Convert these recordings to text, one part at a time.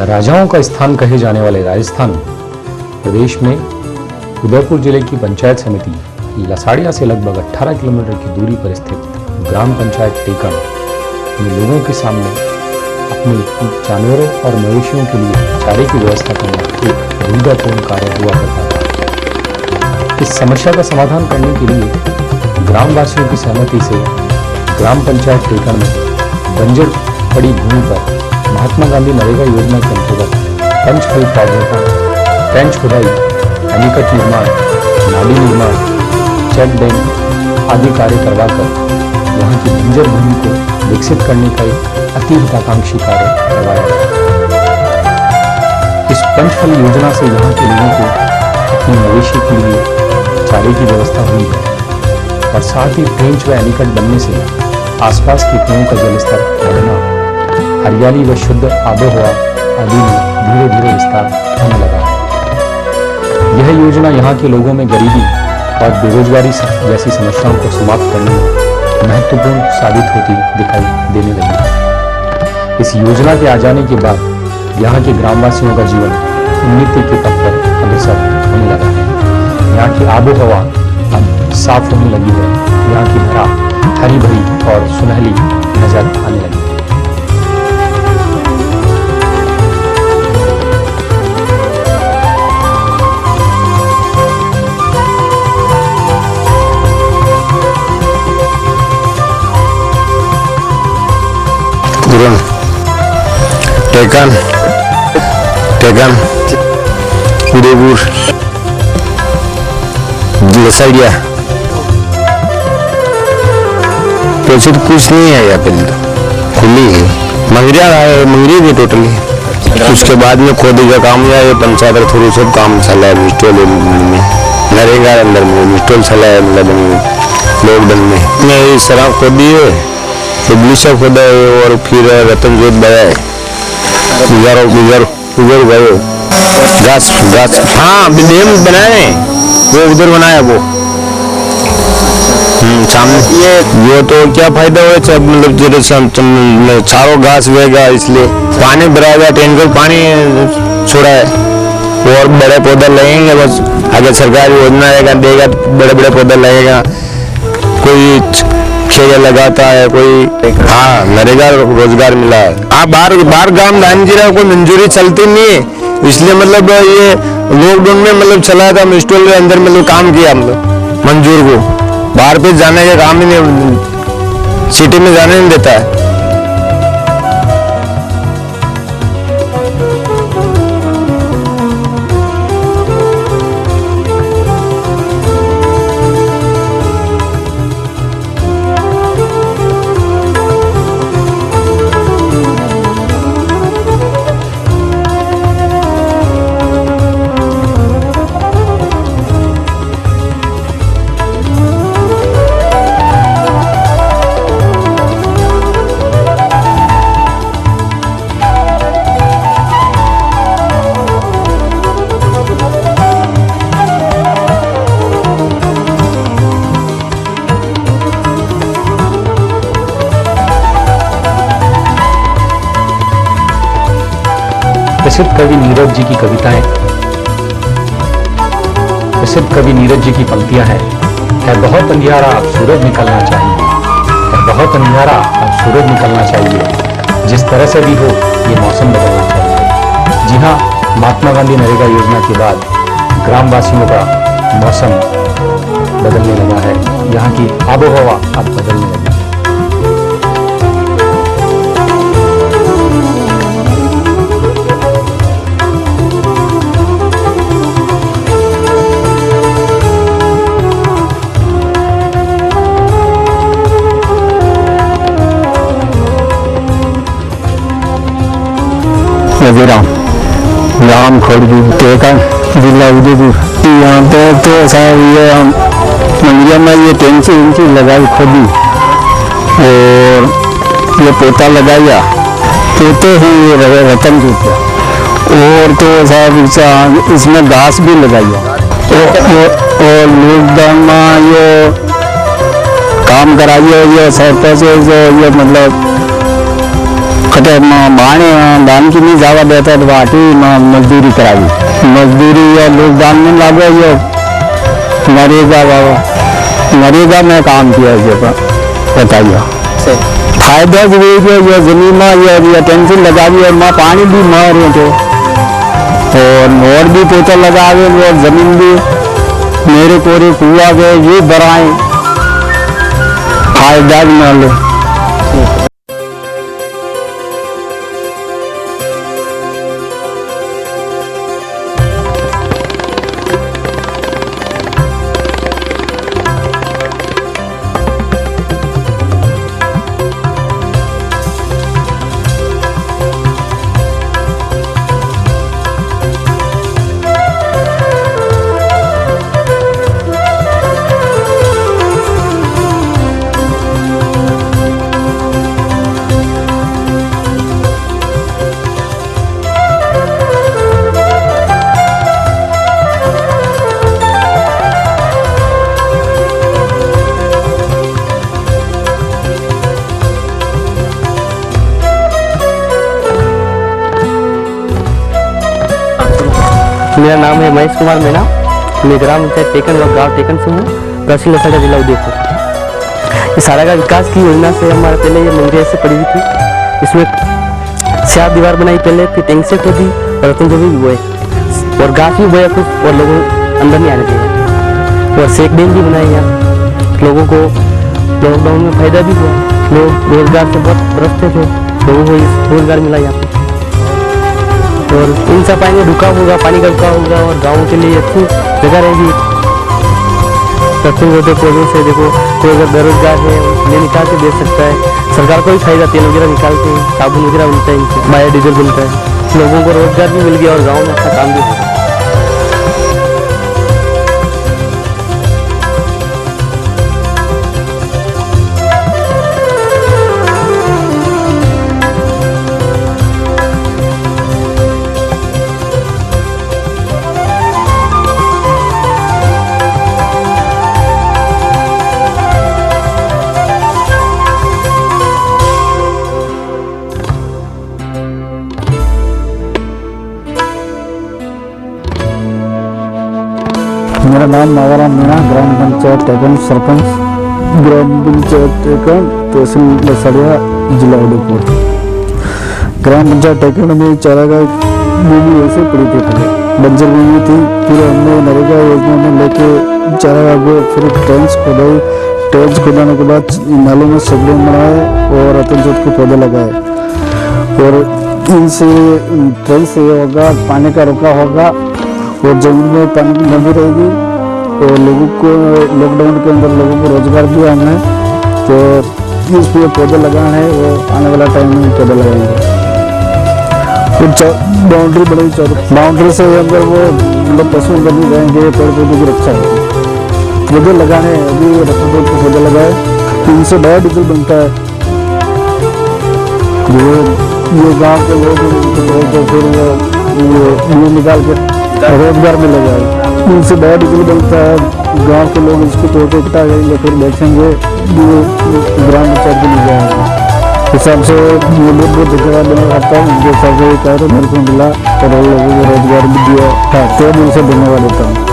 राजाओं का स्थान कहे जाने वाले राजस्थान प्रदेश में उदयपुर जिले की पंचायत समिति लसाड़िया से लगभग 18 किलोमीटर की दूरी पर स्थित ग्राम पंचायत टेकन में लोगों के सामने अपने जानवरों और मवेशियों के लिए चारे की व्यवस्था करना एक दुविधापूर्ण कार्य हुआ करता था। इस समस्या का समाधान करने के लिए ग्रामवासियों की सहमति से ग्राम पंचायत टेकन में बंजर पड़ी भूमि पर महात्मा गांधी नरेगा योजना के अंतर्गत पंचफल पौधरोपण, ट्रेंच खुदाई, एनीकट निर्माण, नाली निर्माण, चेक डैम आदि कार्य करवाकर यहाँ की बंजर भूमि को विकसित करने का एक अति हिताकांक्षी कार्य करवाया गया। इस पंचफल योजना से यहाँ के लोगों को अपने मवेशी के लिए चारे की व्यवस्था हुई है और साथ ही ट्रेंच व एनीकट बनने से आसपास के कुओं का जलस्तर बढ़ना, हरियाली व शुद्ध आबोहवा आदि में धीरे धीरे विस्तार होने लगा है। यह योजना यहाँ के लोगों में गरीबी और बेरोजगारी जैसी समस्याओं को समाप्त करने में महत्वपूर्ण साबित होती दिखाई देने लगी है। इस योजना के आ जाने के बाद यहाँ के ग्रामवासियों का जीवन उन्नति के पथ पर अग्रसर होने लगा है। यहाँ की आबोहवा अब साफ होने लगी है। यहाँ की धरा हरी भरी और सुनहली नजर आने लगी है। टेकन उदयपुर लसाड़िया तो कुछ नहीं है यहाँ पे, खुली है मंगरिया भी टोटली। उसके बाद में खोदी का काम या ये पंचायत का थोड़ा सब काम चला है। मिस्टोल में नरेगा अंदर में मिस्टोल चला है, मतलब लॉकडाउन में ये सराब खोदी है, पुलिसा खोदा है और फिर रतन जोत बया है, उधर गए घास हाँ डैम बनाए वो उधर बनाया वो सामने। ये तो क्या फायदा हुआ, मतलब जैसे चारों घास बहेगा इसलिए पानी भराएगा, टैंकर पानी छोड़ा है और बड़े पौधा लगेंगे। बस अगर सरकारी योजना आएगा देगा तो बड़े बड़े पौधा लगेगा। कोई खेत लगाता है, कोई हाँ नरेगा रोजगार मिला है। हाँ बाहर गांव दानजीरा को मंजूरी चलती नहीं है, इसलिए मतलब ये लॉकडाउन में मतलब चला था मिस्टोल के अंदर मतलब काम किया, मतलब मंजूर को बाहर पे जाने का काम ही नहीं, सिटी में जाने नहीं देता है। प्रसिद्ध कवि नीरज जी की कविताएं, प्रसिद्ध कवि नीरज जी की पंक्तियां हैं। है बहुत अंधियारा अब सूरज निकलना चाहिए, है बहुत अंधियारा अब सूरज निकलना चाहिए, जिस तरह से भी हो ये मौसम बदलना चाहिए। जी हाँ, महात्मा गांधी नरेगा योजना के बाद ग्रामवासियों का मौसम बदलने लगा है। यहाँ की आबोहवा अब बदलने लगी है। राम खोड़ी टेकन जिला उदयपुर। यहाँ पे तो साहब ये मंगरिया में ये टेंची लगाई खोदी और ये पोता लगाया, पोते ही रतन जोता और तो साहब इसमें घास भी लगाया और लॉकडाउन में ये काम कराइए। ये सरपंच जो ये मतलब कटे बाणे दान की नहीं जावा देता तो वाटी मजदूरी करावी मजदूरी या लोग दान में लागो ये नरेगा बाबा नरेगा में काम किया बताइए फायदा जो ये जमीन में ये टेंशन लगा दी और माँ पानी भी मार रहे थे और भी पोता लगा गए और जमीन भी मेरे कोरे कुआ गए ये बढ़ाए फायदा भी मान लो। मेरा नाम है महेश कुमार मीणा। मैं ग्राम पंचायत टेकन व गाँव टेकन से हूँ, तहसील लसाड़ा, जिला उदयपुर। ये सारा का विकास की योजना से हमारे पहले ये मंदिर ऐसे पड़ी हुई थी, इसमें 4 दीवार बनाई पहले, फिर टैंक सेट होती और रतन भी बोए और घास भी बोया कुछ और लोगों अंदर नहीं आने दिए और सेक डैम भी बनाए यहाँ। लोगों को लॉकडाउन में फायदा भी हुआ, लोग रोजगार से बहुत त्रस्त थे, लोगों को रोजगार मिला यहाँ पे और इन सब पानी रुका होगा, पानी का रुका होगा और गाँव के लिए अच्छी जगह रहेगी। दक्षिण गोदे प्रोजेक्ट से देखो कोई अगर बेरोजगार है ये निकाल के दे सकता है, सरकार को भी फायदा, तेल वगैरह निकालते हैं, साबुन वगैरह बनता है इनसे, बायोडीजल बनता है, लोगों को रोजगार भी मिल गया और गाँव में अच्छा काम भी होगा। मेरा नाम मावाराम मीणा, ग्राम पंचायत टेकन सरपंच, ग्राम पंचायत टेकन, तहसील लसाड़िया, जिला उदयपुर। ग्राम पंचायत टेकन में चारागाह भूमि ऐसे पड़ी थी, पहले बंजर भूमि थी, फिर हमने नरेगा योजना में लेके चारागाह को फिर टैंक्स खोदाई, टैंक्स खोदाने के बाद नालों में सगड़े बनाए और रतनचोट के पौधे लगाए और इनसे ट्रेन से होगा, पानी का रुका होगा और जमीन में पानी की नमी रहेगी और लोगों को लॉकडाउन के अंदर लोगों को रोजगार दिया हमने, तो इस पे पौधे लगाना है वो आने वाला टाइम में पौधे लगाएंगे। कुछ बाउंड्री बढ़ाई, बाउंड्री से अंदर वो मतलब पशु अंदर नहीं रहेंगे, पेड़ पौधे की रक्षा होगी। पौधे लगाने अभी रतनचोट के पौधे लगाए, इनसे बायोडीजल बनता है, ये गाँव के लोग फिर ये निकाल के रोजगार में लगाए, इनसे बायोडीजल बनता है, गांव के लोग इसको तोड़ के इकट्ठा करेंगे, फिर बेचेंगे, ग्राम पंचायत भी मिल जाएगा। हिसाब से ये लोग बहुत जगह बना करता है, उनके हिसाब से कह मेरे को मिला और लोगों को रोजगार भी दिया था, तो मैं उनसे धन्यवाद देता हूँ।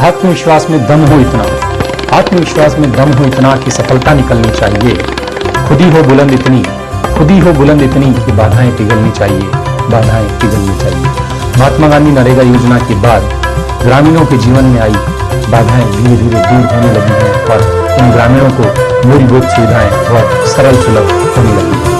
आत्मविश्वास में दम हो इतना, आत्मविश्वास में दम हो इतना कि सफलता निकलनी चाहिए। खुद ही हो बुलंद इतनी, खुद ही हो बुलंद इतनी कि बाधाएं पिघलनी चाहिए, बाधाएं पिघलनी चाहिए। महात्मा गांधी नरेगा योजना के बाद ग्रामीणों के जीवन में आई बाधाएं धीरे धीरे दूर होने लगी हैं और इन ग्रामीणों को मूलभूत सुविधाएं बहुत सरल सुलभ होने लगी हैं।